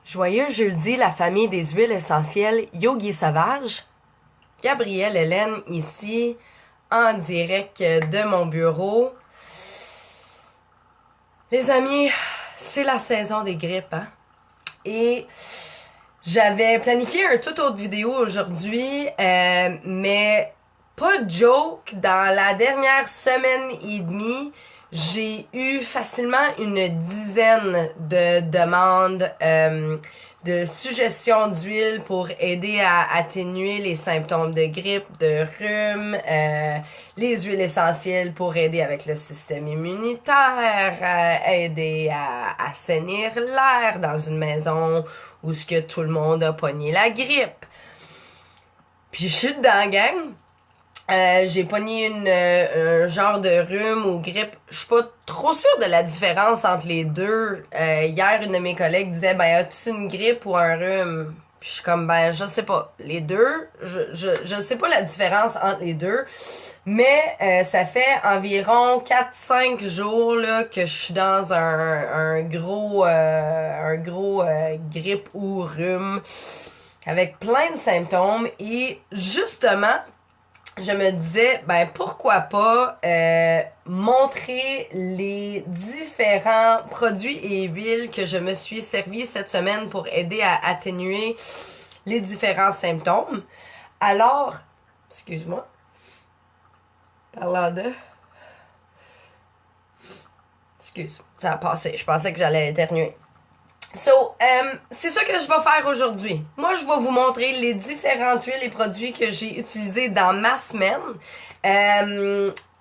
Joyeux jeudi, la famille des huiles essentielles Yogi Sauvage. Gabrielle Hélène ici, en direct de mon bureau. Les amis, c'est la saison des grippes, hein? Et j'avais planifié un tout autre vidéo aujourd'hui, mais pas de joke, dans la dernière semaine et demie, j'ai eu facilement une dizaine de demandes de suggestions d'huile pour aider à atténuer les symptômes de grippe, de rhume, les huiles essentielles pour aider avec le système immunitaire, aider à assainir l'air dans une maison où ce que tout le monde a pogné la grippe. Puis je suis dedans, gang. J'ai pogné un genre de rhume ou grippe. Je suis pas trop sûre de la différence entre les deux. Hier, une de mes collègues disait, as-tu une grippe ou un rhume? Puis je suis comme, je sais pas. Les deux, je sais pas la différence entre les deux. Mais ça fait environ 4-5 jours là que je suis dans un gros grippe ou rhume avec plein de symptômes. Et justement, je me disais, pourquoi pas montrer les différents produits et huiles que je me suis servi cette semaine pour aider à atténuer les différents symptômes. Alors, excuse-moi, parlant de... Excuse, ça a passé, je pensais que j'allais éternuer. C'est ça que je vais faire aujourd'hui. Moi, je vais vous montrer les différentes huiles et produits que j'ai utilisés dans ma semaine.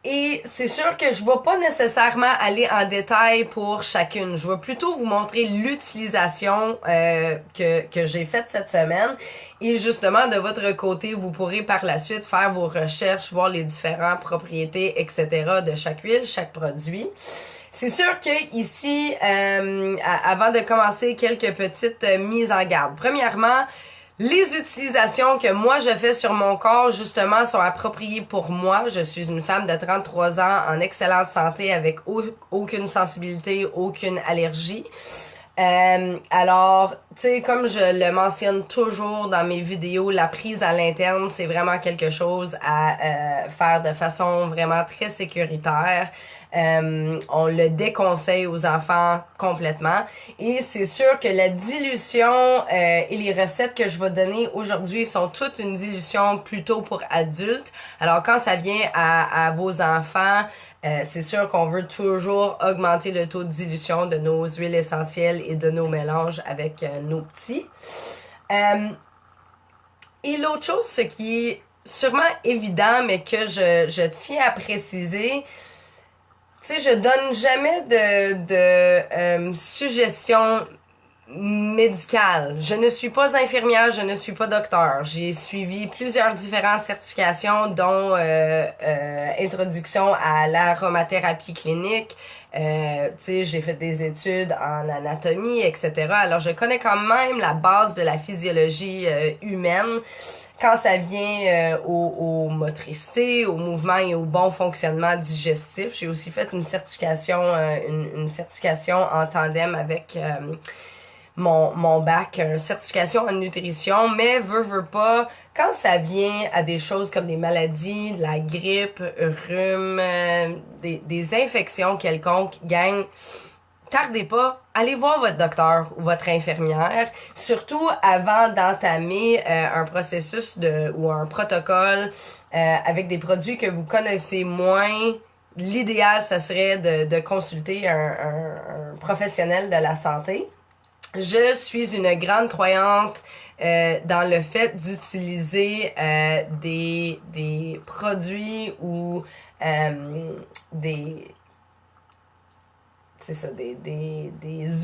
Et c'est sûr que je vais pas nécessairement aller en détail pour chacune. Je vais plutôt vous montrer l'utilisation que j'ai faite cette semaine. Et justement, de votre côté, vous pourrez par la suite faire vos recherches, voir les différentes propriétés, etc. de chaque huile, chaque produit. C'est sûr que ici, avant de commencer, quelques petites mises en garde. Premièrement, les utilisations que moi je fais sur mon corps, justement, sont appropriées pour moi. Je suis une femme de 33 ans en excellente santé avec aucune sensibilité, aucune allergie. Alors, tu sais, comme je le mentionne toujours dans mes vidéos, la prise à l'interne, c'est vraiment quelque chose à faire de façon vraiment très sécuritaire. On le déconseille aux enfants complètement. Et c'est sûr que la dilution et les recettes que je vais donner aujourd'hui sont toutes une dilution plutôt pour adultes. Alors quand ça vient à vos enfants, c'est sûr qu'on veut toujours augmenter le taux de dilution de nos huiles essentielles et de nos mélanges avec nos petits. Et l'autre chose, ce qui est sûrement évident, mais que je tiens à préciser, tu sais, je donne jamais de suggestions médicales. Je ne suis pas infirmière, je ne suis pas docteur. J'ai suivi plusieurs différentes certifications, dont introduction à l'aromathérapie clinique. Tu sais, j'ai fait des études en anatomie, etc. Alors, je connais quand même la base de la physiologie humaine quand ça vient aux motricités, au mouvement et au bon fonctionnement digestif. J'ai aussi fait une certification en tandem avec mon bac, une certification en nutrition, mais veux pas, quand ça vient à des choses comme des maladies, de la grippe, rhume, des infections quelconques, gang, tardez pas, allez voir votre docteur ou votre infirmière, surtout avant d'entamer un processus ou un protocole avec des produits que vous connaissez moins. L'idéal, ça serait de consulter un professionnel de la santé. Je suis une grande croyante dans le fait d'utiliser des produits ou des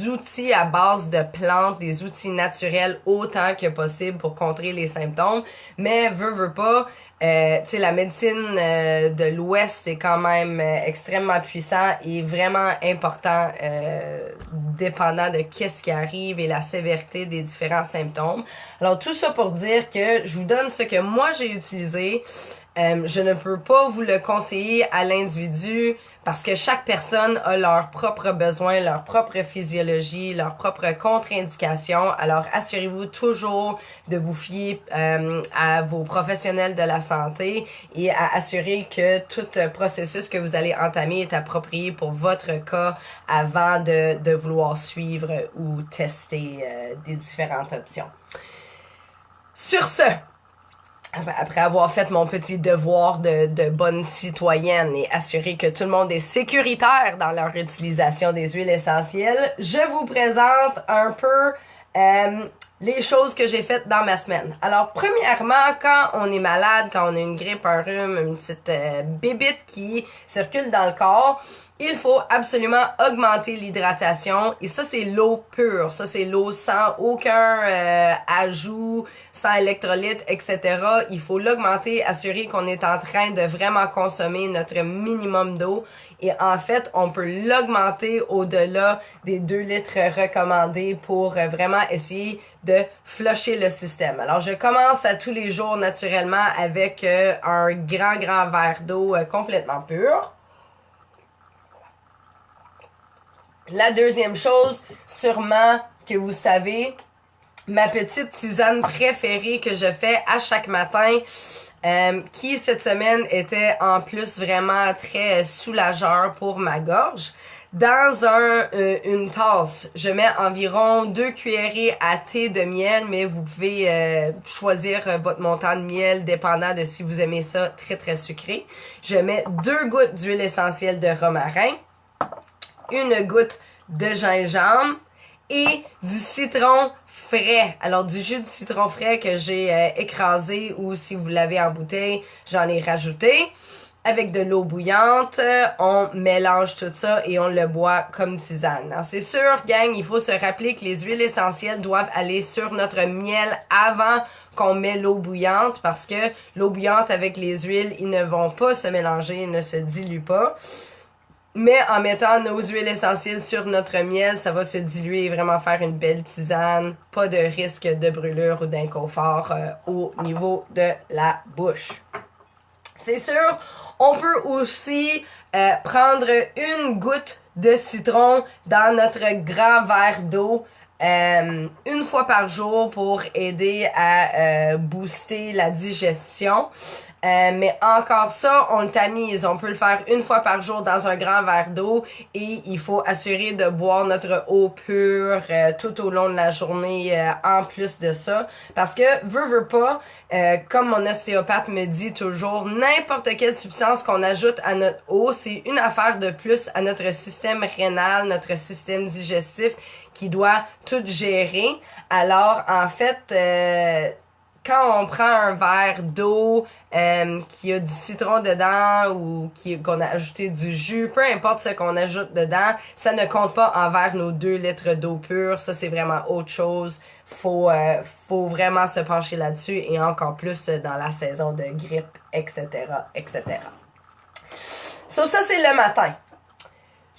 outils à base de plantes, des outils naturels autant que possible pour contrer les symptômes. Mais veux pas, tu sais, la médecine de l'Ouest est quand même extrêmement puissant et vraiment important, dépendant de qu'est-ce qui arrive et la sévérité des différents symptômes. Alors tout ça pour dire que je vous donne ce que moi j'ai utilisé. Je ne peux pas vous le conseiller à l'individu parce que chaque personne a leurs propres besoins, leur propre physiologie, leur propre contre-indication. Alors, assurez-vous toujours de vous fier à vos professionnels de la santé et à assurer que tout processus que vous allez entamer est approprié pour votre cas avant de vouloir suivre ou tester des différentes options. Sur ce, après avoir fait mon petit devoir de bonne citoyenne et assurer que tout le monde est sécuritaire dans leur utilisation des huiles essentielles, je vous présente un peu les choses que j'ai faites dans ma semaine. Alors, premièrement, quand on est malade, quand on a une grippe, un rhume, une petite bébite qui circule dans le corps, il faut absolument augmenter l'hydratation. Et ça, c'est l'eau pure. Ça, c'est l'eau sans aucun ajout, sans électrolytes, etc. Il faut l'augmenter, assurer qu'on est en train de vraiment consommer notre minimum d'eau. Et en fait, on peut l'augmenter au-delà des 2 litres recommandés pour vraiment essayer de flusher le système. Alors, je commence à tous les jours naturellement avec un grand verre d'eau complètement pur. La deuxième chose, sûrement que vous savez, ma petite tisane préférée que je fais à chaque matin, qui cette semaine était en plus vraiment très soulageur pour ma gorge. Dans une tasse, je mets environ 2 cuillerées à thé de miel, mais vous pouvez choisir votre montant de miel dépendant de si vous aimez ça très sucré. Je mets 2 gouttes d'huile essentielle de romarin, 1 goutte de gingembre et du citron frais. Alors, du jus de citron frais que j'ai écrasé ou si vous l'avez en bouteille, j'en ai rajouté. Avec de l'eau bouillante, on mélange tout ça et on le boit comme tisane. Alors, c'est sûr, gang, il faut se rappeler que les huiles essentielles doivent aller sur notre miel avant qu'on met l'eau bouillante parce que l'eau bouillante avec les huiles, ils ne vont pas se mélanger, ils ne se diluent pas. Mais en mettant nos huiles essentielles sur notre miel, ça va se diluer et vraiment faire une belle tisane. Pas de risque de brûlure ou d'inconfort au niveau de la bouche. C'est sûr, on peut aussi prendre 1 goutte de citron dans notre grand verre d'eau 1 fois par jour pour aider à booster la digestion. Mais encore ça, on le tamise. On peut le faire 1 fois par jour dans un grand verre d'eau et il faut assurer de boire notre eau pure tout au long de la journée en plus de ça. Parce que, veux pas, comme mon ostéopathe me dit toujours, n'importe quelle substance qu'on ajoute à notre eau, c'est une affaire de plus à notre système rénal, notre système digestif qui doit tout gérer. Alors, en fait, quand on prend un verre d'eau qui a du citron dedans ou qu'on a ajouté du jus, peu importe ce qu'on ajoute dedans, ça ne compte pas envers nos 2 litres d'eau pure. Ça, c'est vraiment autre chose. Faut vraiment se pencher là-dessus et encore plus dans la saison de grippe, etc., etc. So, ça, c'est le matin.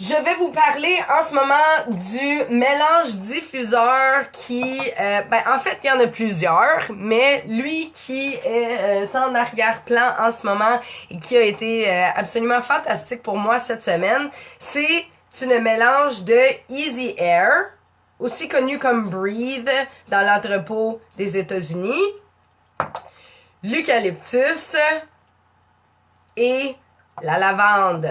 Je vais vous parler en ce moment du mélange diffuseur qui, en fait, il y en a plusieurs, mais lui qui est en arrière-plan en ce moment et qui a été absolument fantastique pour moi cette semaine, c'est une mélange de Easy Air, aussi connu comme Breathe dans l'entrepôt des États-Unis, l'eucalyptus et la lavande.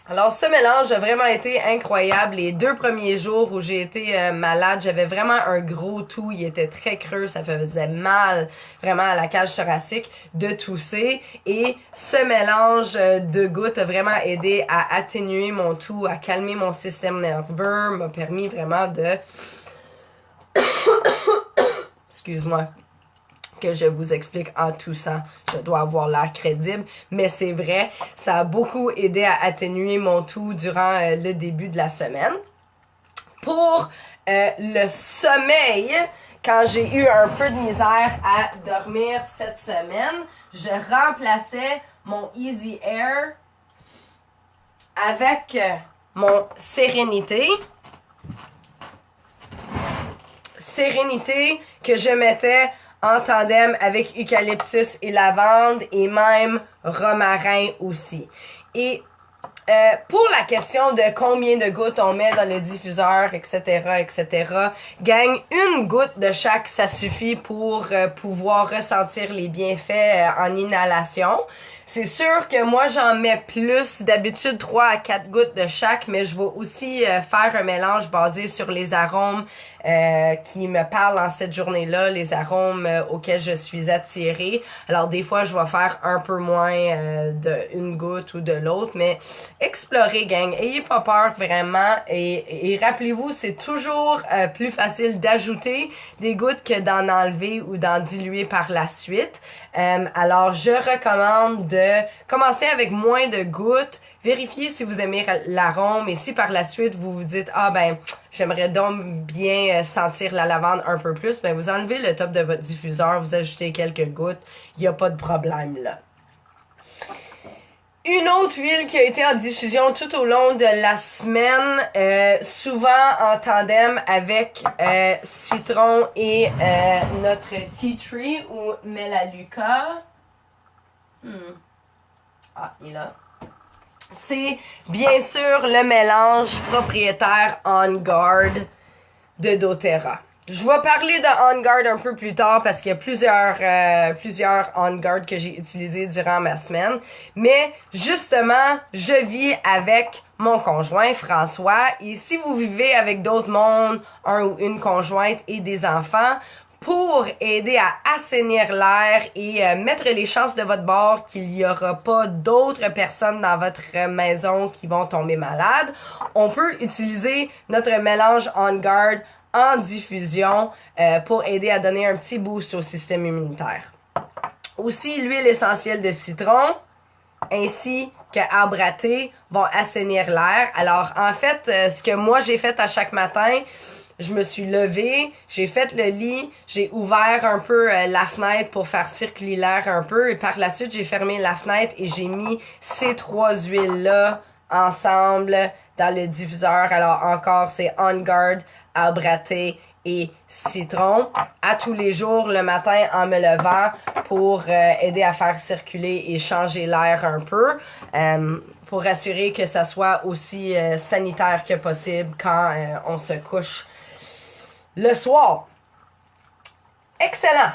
Alors, ce mélange a vraiment été incroyable. Les 2 premiers jours où j'ai été malade, j'avais vraiment un gros toux. Il était très creux, ça faisait mal vraiment à la cage thoracique de tousser. Et ce mélange de gouttes a vraiment aidé à atténuer mon toux, à calmer mon système nerveux, m'a permis vraiment de... Excuse-moi que je vous explique en toussant. Je dois avoir l'air crédible, mais c'est vrai, ça a beaucoup aidé à atténuer mon toux durant le début de la semaine. Pour le sommeil, quand j'ai eu un peu de misère à dormir cette semaine, je remplaçais mon Easy Air avec mon Sérénité. Sérénité que je mettais en tandem avec eucalyptus et lavande et même romarin aussi. Et pour la question de combien de gouttes on met dans le diffuseur, etc., gang, une goutte de chaque, ça suffit pour pouvoir ressentir les bienfaits en inhalation. C'est sûr que moi, j'en mets plus, d'habitude 3 à 4 gouttes de chaque, mais je vais aussi faire un mélange basé sur les arômes qui me parlent en cette journée-là, les arômes auxquels je suis attirée. Alors des fois, je vais faire un peu moins de une goutte ou de l'autre, mais explorez, gang. Ayez pas peur vraiment et rappelez-vous, c'est toujours plus facile d'ajouter des gouttes que d'en enlever ou d'en diluer par la suite. Alors, je recommande de commencer avec moins de gouttes, vérifiez si vous aimez l'arôme et si par la suite vous vous dites « Ah ben, j'aimerais donc bien sentir la lavande un peu plus », ben vous enlevez le top de votre diffuseur, vous ajoutez quelques gouttes, il n'y a pas de problème là. Une autre huile qui a été en diffusion tout au long de la semaine, souvent en tandem avec citron et notre tea tree ou Melaleuca. Ah, il est là. C'est bien sûr le mélange propriétaire On Guard de doTERRA. Je vais parler de On Guard un peu plus tard parce qu'il y a plusieurs On Guard que j'ai utilisés durant ma semaine. Mais justement, je vis avec mon conjoint François et si vous vivez avec d'autres mondes, un ou une conjointe et des enfants, pour aider à assainir l'air et mettre les chances de votre bord qu'il n'y aura pas d'autres personnes dans votre maison qui vont tomber malades, on peut utiliser notre mélange On Guard en diffusion pour aider à donner un petit boost au système immunitaire. Aussi, l'huile essentielle de citron ainsi que arbre à thé vont assainir l'air. Alors, en fait, ce que moi j'ai fait à chaque matin, je me suis levée, j'ai fait le lit, j'ai ouvert un peu la fenêtre pour faire circuler l'air un peu et par la suite, j'ai fermé la fenêtre et j'ai mis ces trois huiles-là ensemble dans le diffuseur. Alors encore, c'est On Guard, arbre à thé et citron à tous les jours le matin en me levant pour aider à faire circuler et changer l'air un peu. Pour assurer que ça soit aussi sanitaire que possible quand on se couche le soir. Excellent.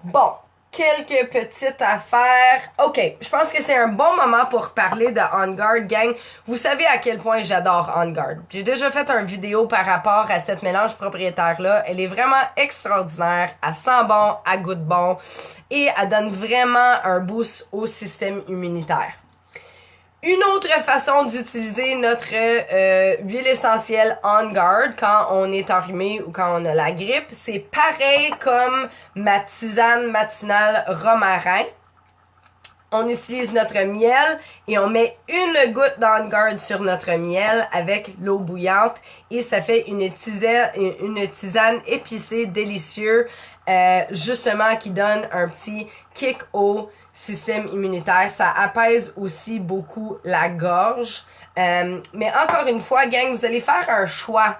Bon, quelques petites affaires. OK, je pense que c'est un bon moment pour parler de On Guard, gang. Vous savez à quel point j'adore On Guard. J'ai déjà fait une vidéo par rapport à cette mélange propriétaire-là. Elle est vraiment extraordinaire. Elle sent bon, elle goûte bon et elle donne vraiment un boost au système immunitaire. Une autre façon d'utiliser notre huile essentielle On Guard quand on est enrhumé ou quand on a la grippe, c'est pareil comme ma tisane matinale romarin. On utilise notre miel et on met une goutte d'On Guard sur notre miel avec l'eau bouillante et ça fait une tisane épicée délicieuse justement qui donne un petit kick au système immunitaire. Ça apaise aussi beaucoup la gorge. Mais encore une fois, gang, vous allez faire un choix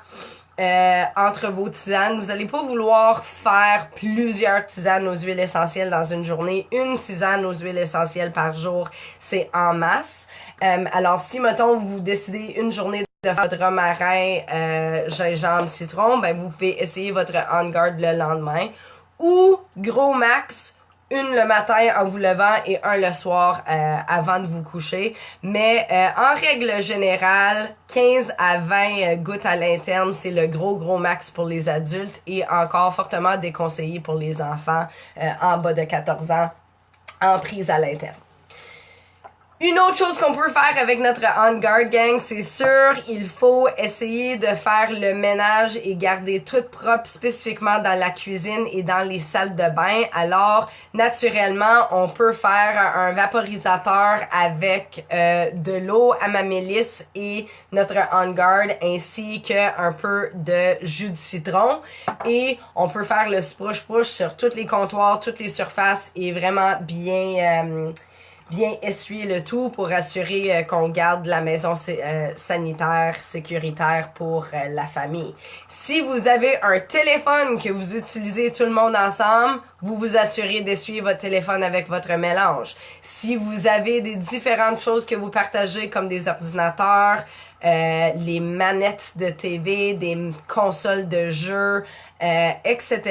entre vos tisanes. Vous allez pas vouloir faire plusieurs tisanes aux huiles essentielles dans une journée. Une tisane aux huiles essentielles par jour, c'est en masse. Alors si, mettons, vous décidez une journée de faire votre romarin, gingembre, citron, ben vous pouvez essayer votre On Guard le lendemain. Ou, gros max, une le matin en vous levant et un le soir avant de vous coucher. Mais en règle générale, 15 à 20 gouttes à l'interne, c'est le gros max pour les adultes et encore fortement déconseillé pour les enfants en bas de 14 ans en prise à l'interne. Une autre chose qu'on peut faire avec notre On Guard, gang, c'est sûr, il faut essayer de faire le ménage et garder tout propre spécifiquement dans la cuisine et dans les salles de bain. Alors, naturellement, on peut faire un vaporisateur avec de l'eau à ma mélisse et notre On Guard ainsi qu'un peu de jus de citron. Et on peut faire le sprush-push sur tous les comptoirs, toutes les surfaces et vraiment bien bien essuyer le tout pour assurer qu'on garde la maison sanitaire, sécuritaire pour la famille. Si vous avez un téléphone que vous utilisez tout le monde ensemble, vous vous assurez d'essuyer votre téléphone avec votre mélange. Si vous avez des différentes choses que vous partagez comme des ordinateurs, les manettes de TV, des consoles de jeux, etc.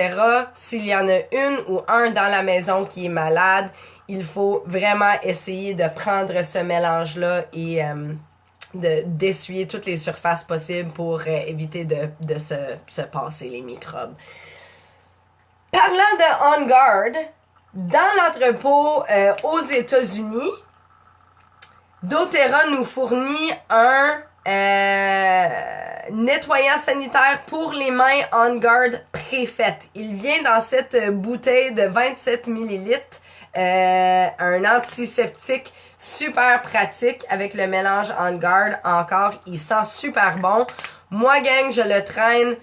S'il y en a une ou un dans la maison qui est malade, il faut vraiment essayer de prendre ce mélange-là et d'essuyer toutes les surfaces possibles pour éviter de se passer les microbes. Parlant de On Guard, dans l'entrepôt aux États-Unis, doTERRA nous fournit un nettoyant sanitaire pour les mains On Guard préfait. Il vient dans cette bouteille de 27 ml, un antiseptique super pratique avec le mélange On Guard. Encore, il sent super bon. Moi, gang, je le traîne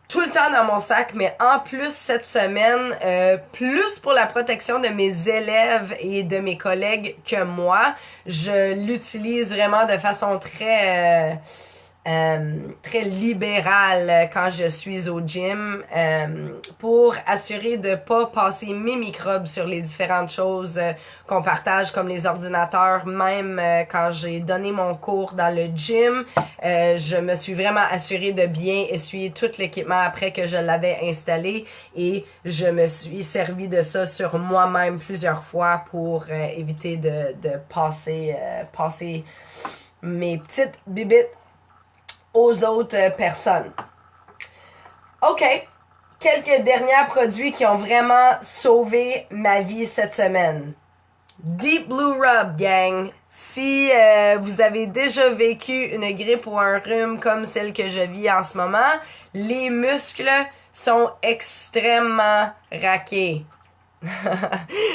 tout le temps dans mon sac, mais en plus cette semaine, plus pour la protection de mes élèves et de mes collègues que moi, je l'utilise vraiment de façon très libérale quand je suis au gym pour assurer de pas passer mes microbes sur les différentes choses qu'on partage comme les ordinateurs. Même quand j'ai donné mon cours dans le gym, je me suis vraiment assurée de bien essuyer tout l'équipement après que je l'avais installé et je me suis servi de ça sur moi-même plusieurs fois pour éviter de passer mes petites bibites aux autres personnes. OK. Quelques derniers produits qui ont vraiment sauvé ma vie cette semaine. Deep Blue Rub, gang. Si vous avez déjà vécu une grippe ou un rhume comme celle que je vis en ce moment, les muscles sont extrêmement raqués.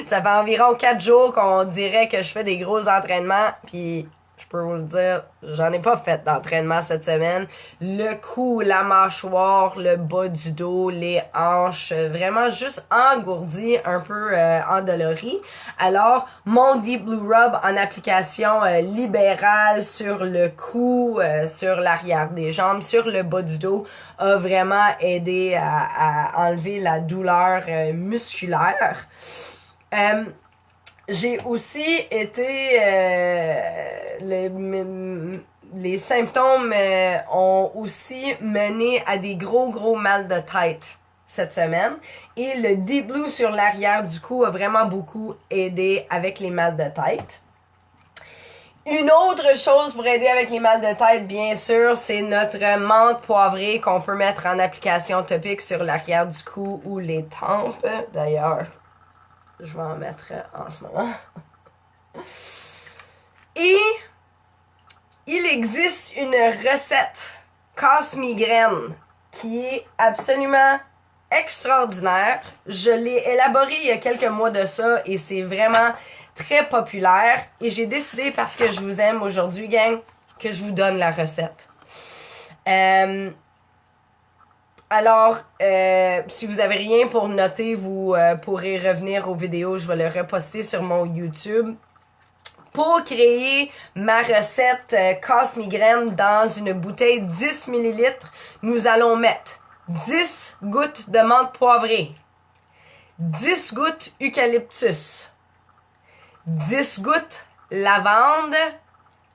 Ça fait environ 4 jours qu'on dirait que je fais des gros entraînements, puis je peux vous le dire, j'en ai pas fait d'entraînement cette semaine. Le cou, la mâchoire, le bas du dos, les hanches, vraiment juste engourdi, un peu endolori. Alors, mon Deep Blue Rub en application libérale sur le cou, sur l'arrière des jambes, sur le bas du dos, a vraiment aidé à enlever la douleur musculaire. J'ai aussi été... les symptômes ont aussi mené à des gros mal de tête cette semaine. Et le Deep Blue sur l'arrière du cou a vraiment beaucoup aidé avec les mal de tête. Une autre chose pour aider avec les mal de tête, bien sûr, c'est notre menthe poivrée qu'on peut mettre en application topique sur l'arrière du cou ou les tempes. D'ailleurs, je vais en mettre en ce moment. Et il existe une recette casse-migraine qui est absolument extraordinaire. Je l'ai élaborée il y a quelques mois de ça et c'est vraiment très populaire. Et j'ai décidé, parce que je vous aime aujourd'hui, gang, que je vous donne la recette. Alors, si vous avez rien pour noter, vous pourrez revenir aux vidéos. Je vais le reposter sur mon YouTube. Pour créer ma recette casse-migraine dans une bouteille 10 ml, nous allons mettre 10 gouttes de menthe poivrée, 10 gouttes eucalyptus, 10 gouttes lavande,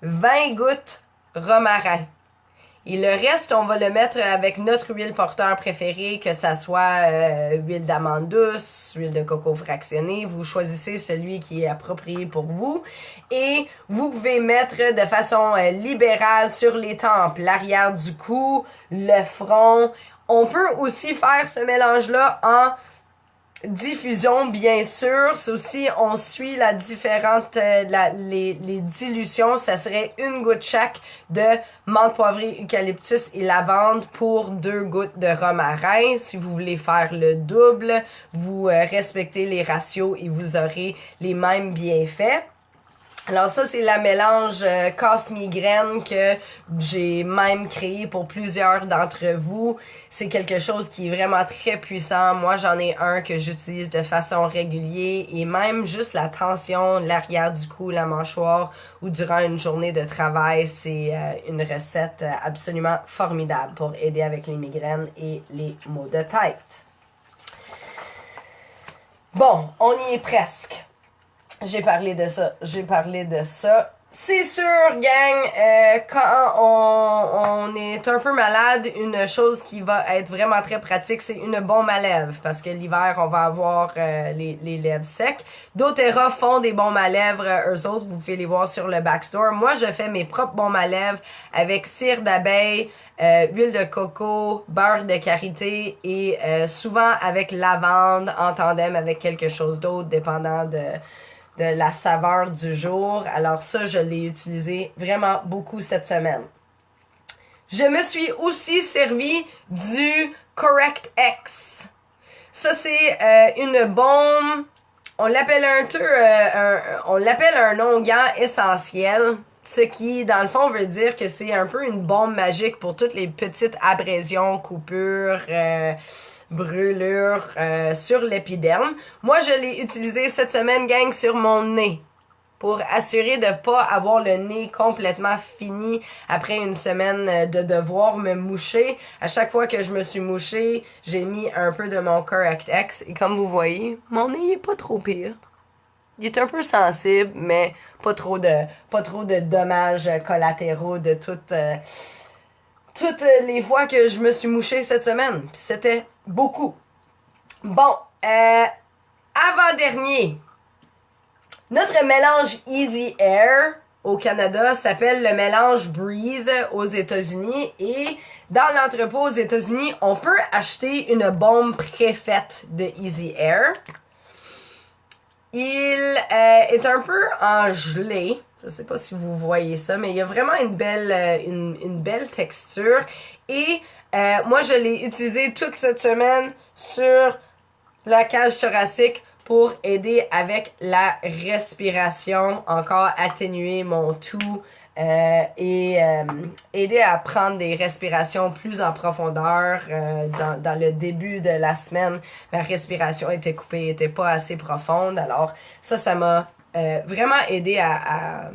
20 gouttes romarin. Et le reste, on va le mettre avec notre huile porteur préférée, que ça soit huile d'amande douce, huile de coco fractionnée. Vous choisissez celui qui est approprié pour vous. Et vous pouvez mettre de façon libérale sur les tempes, l'arrière du cou, le front. On peut aussi faire ce mélange-là en diffusion, bien sûr. C'est aussi, on suit la différente, les dilutions. Ça serait une goutte chaque de menthe poivrée, eucalyptus et lavande pour 2 gouttes de romarin. Si vous voulez faire le double, vous respectez les ratios et vous aurez les mêmes bienfaits. Alors ça, c'est la mélange casse-migraine que j'ai même créé pour plusieurs d'entre vous. C'est quelque chose qui est vraiment très puissant. Moi, j'en ai un que j'utilise de façon régulière et même juste la tension, l'arrière du cou, la mâchoire ou durant une journée de travail, c'est une recette absolument formidable pour aider avec les migraines et les maux de tête. Bon, on y est presque. J'ai parlé de ça. C'est sûr, gang, quand on est un peu malade, une chose qui va être vraiment très pratique, c'est une bombe à lèvres. Parce que l'hiver, on va avoir les lèvres secs. doTERRA font des bombes à lèvres, eux autres, vous pouvez les voir sur le backstore. Moi, je fais mes propres bombes à lèvres avec cire d'abeille, huile de coco, beurre de karité et souvent avec lavande en tandem avec quelque chose d'autre, dépendant de la saveur du jour. Alors ça, je l'ai utilisé vraiment beaucoup cette semaine. Je me suis aussi servi du Correct X. Ça, c'est une bombe, on l'appelle un onguent essentiel, ce qui, dans le fond, veut dire que c'est un peu une bombe magique pour toutes les petites abrasions, coupures, brûlures sur l'épiderme. Moi, je l'ai utilisé cette semaine, gang, sur mon nez pour assurer de pas avoir le nez complètement fini après une semaine de devoir me moucher. À chaque fois que je me suis mouchée, j'ai mis un peu de mon Correct X et comme vous voyez, mon nez est pas trop pire. Il est un peu sensible, mais pas trop de dommages collatéraux de toutes les fois que je me suis mouchée cette semaine. C'était beaucoup. Bon, avant-dernier. Notre mélange Easy Air au Canada s'appelle le mélange Breathe aux États-Unis et dans l'entrepôt aux États-Unis, on peut acheter une bombe préfaite de Easy Air. Il est un peu engelé. Je sais pas si vous voyez ça, mais il y a vraiment une belle texture. Et moi, je l'ai utilisé toute cette semaine sur la cage thoracique pour aider avec la respiration, encore atténuer mon tout et aider à prendre des respirations plus en profondeur. Dans le début de la semaine, ma respiration était coupée, était pas assez profonde. Alors ça m'a vraiment aidé à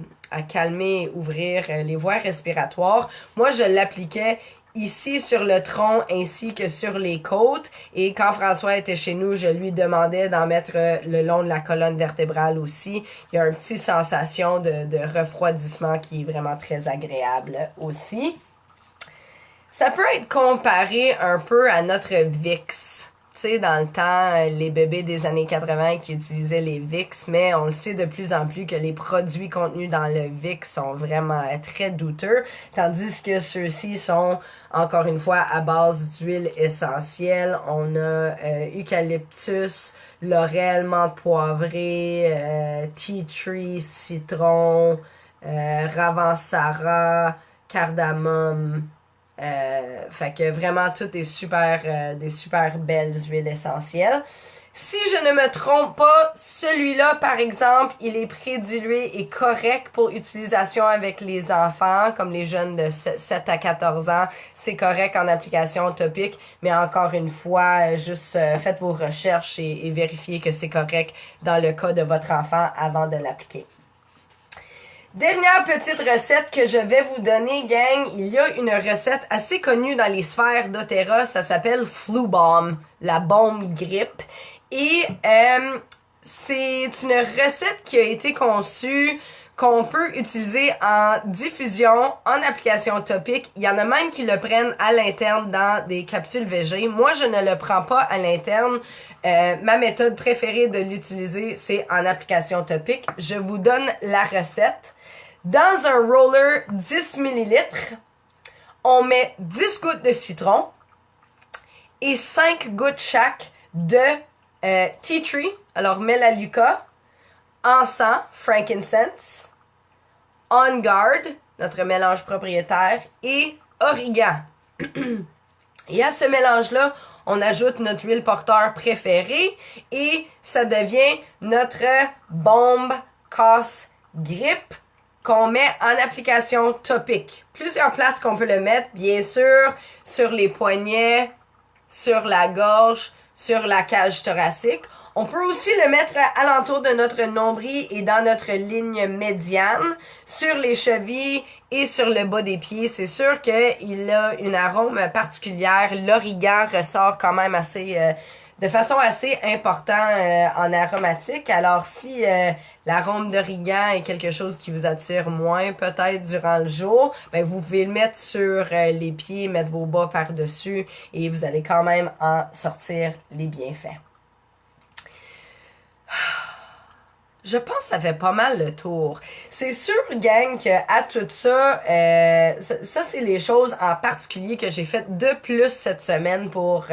calmer et ouvrir les voies respiratoires. Moi, je l'appliquais ici sur le tronc ainsi que sur les côtes. Et quand François était chez nous, je lui demandais d'en mettre le long de la colonne vertébrale aussi. Il y a une petite sensation de refroidissement qui est vraiment très agréable aussi. Ça peut être comparé un peu à notre Vicks. Tu sais, dans le temps, les bébés des années 80 qui utilisaient les Vicks, mais on le sait de plus en plus que les produits contenus dans le Vicks sont vraiment très douteux, tandis que ceux-ci sont, encore une fois, à base d'huile essentielle. On a eucalyptus, laurel, menthe poivrée, tea tree, citron, ravensara, cardamome. Fait que vraiment tout est des super belles huiles essentielles. Si je ne me trompe pas, celui-là par exemple, il est prédilué et correct pour utilisation avec les enfants, comme les jeunes de 7 à 14 ans. C'est correct en application topique, mais encore une fois, juste faites vos recherches et vérifiez que c'est correct dans le cas de votre enfant avant de l'appliquer. Dernière petite recette que je vais vous donner, gang. Il y a une recette assez connue dans les sphères doTERRA. Ça s'appelle Flu Bomb, la bombe grippe. Et c'est une recette qui a été conçue qu'on peut utiliser en diffusion, en application topique. Il y en a même qui le prennent à l'interne dans des capsules VG. Moi, je ne le prends pas à l'interne. Ma méthode préférée de l'utiliser, c'est en application topique. Je vous donne la recette. Dans un roller 10 ml, on met 10 gouttes de citron et 5 gouttes chaque de tea tree, alors Melaleuca, encens, frankincense, On Guard, notre mélange propriétaire, et origan. Et à ce mélange-là, on ajoute notre huile porteur préférée et ça devient notre bombe casse grippe qu'on met en application topique. Plusieurs places qu'on peut le mettre, bien sûr, sur les poignets, sur la gorge, sur la cage thoracique. On peut aussi le mettre alentour de notre nombril et dans notre ligne médiane, sur les chevilles et sur le bas des pieds. C'est sûr qu'il a une arôme particulière. L'origan ressort quand même de façon assez importante en aromatique. Alors si l'arôme d'origan est quelque chose qui vous attire moins peut-être durant le jour, ben vous pouvez le mettre sur les pieds, mettre vos bas par-dessus et vous allez quand même en sortir les bienfaits. Je pense que ça fait pas mal le tour. C'est sûr, gang, que à tout ça, ça c'est les choses en particulier que j'ai faites de plus cette semaine pour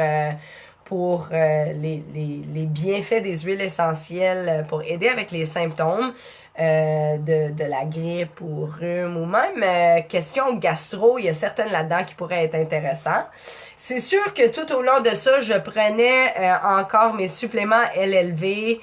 les bienfaits des huiles essentielles pour aider avec les symptômes de la grippe ou rhume ou même question gastro, il y a certaines là-dedans qui pourraient être intéressantes. C'est sûr que tout au long de ça, je prenais encore mes suppléments LLV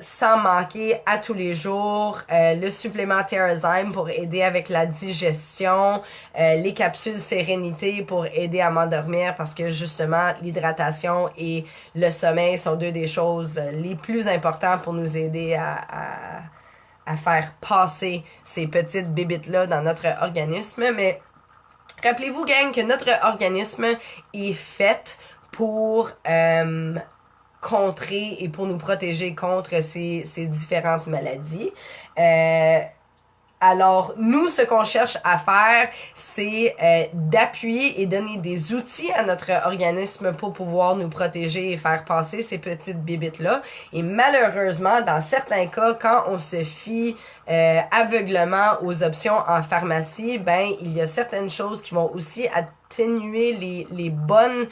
sans manquer à tous les jours, le supplément Therazyme pour aider avec la digestion, les capsules Sérénité pour aider à m'endormir parce que justement l'hydratation et le sommeil sont deux des choses les plus importantes pour nous aider à faire passer ces petites bébites-là dans notre organisme. Mais rappelez-vous, gang, que notre organisme est fait pour contrer et pour nous protéger contre ces différentes maladies. Alors, nous, ce qu'on cherche à faire, c'est d'appuyer et donner des outils à notre organisme pour pouvoir nous protéger et faire passer ces petites bébites-là. Et malheureusement, dans certains cas, quand on se fie aveuglement aux options en pharmacie, ben il y a certaines choses qui vont aussi atténuer les bonnes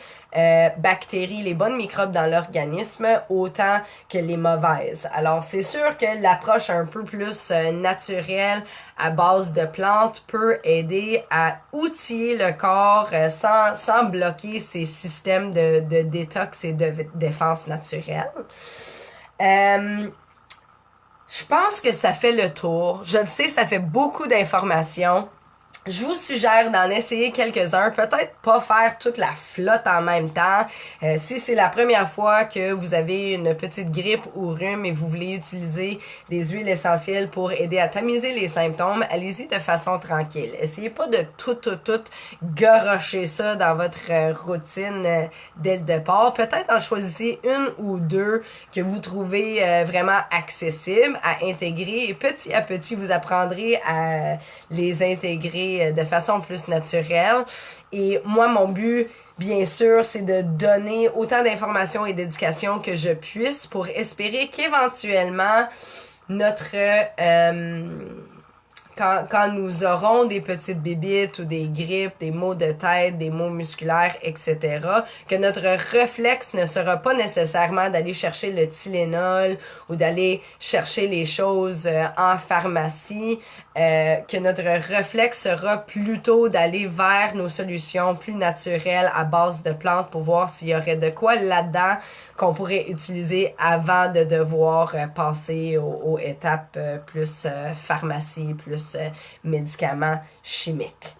bactéries, les bonnes microbes dans l'organisme, autant que les mauvaises. Alors, c'est sûr que l'approche un peu plus naturelle à base de plantes peut aider à outiller le corps sans bloquer ces systèmes de détox et de défense naturelle. Je pense que ça fait le tour. Je le sais, ça fait beaucoup d'informations. Je vous suggère d'en essayer quelques-uns, peut-être pas faire toute la flotte en même temps. Si c'est la première fois que vous avez une petite grippe ou rhume et vous voulez utiliser des huiles essentielles pour aider à tamiser les symptômes, allez-y de façon tranquille. Essayez pas de tout garocher ça dans votre routine dès le départ. Peut-être en choisissez une ou deux que vous trouvez vraiment accessibles à intégrer et petit à petit vous apprendrez à les intégrer de façon plus naturelle. Et moi, mon but, bien sûr, c'est de donner autant d'informations et d'éducation que je puisse pour espérer qu'éventuellement, quand nous aurons des petites bébites ou des grippes, des maux de tête, des maux musculaires, etc., que notre réflexe ne sera pas nécessairement d'aller chercher le Tylenol ou d'aller chercher les choses en pharmacie, que notre réflexe sera plutôt d'aller vers nos solutions plus naturelles à base de plantes pour voir s'il y aurait de quoi là-dedans qu'on pourrait utiliser avant de devoir passer aux étapes plus pharmacie, plus médicaments chimiques.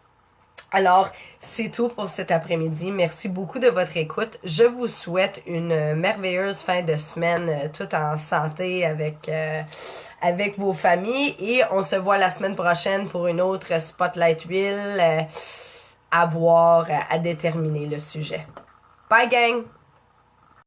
Alors, c'est tout pour cet après-midi. Merci beaucoup de votre écoute. Je vous souhaite une merveilleuse fin de semaine, tout en santé avec vos familles. Et on se voit la semaine prochaine pour une autre Spotlight Huile à voir, à déterminer le sujet. Bye gang!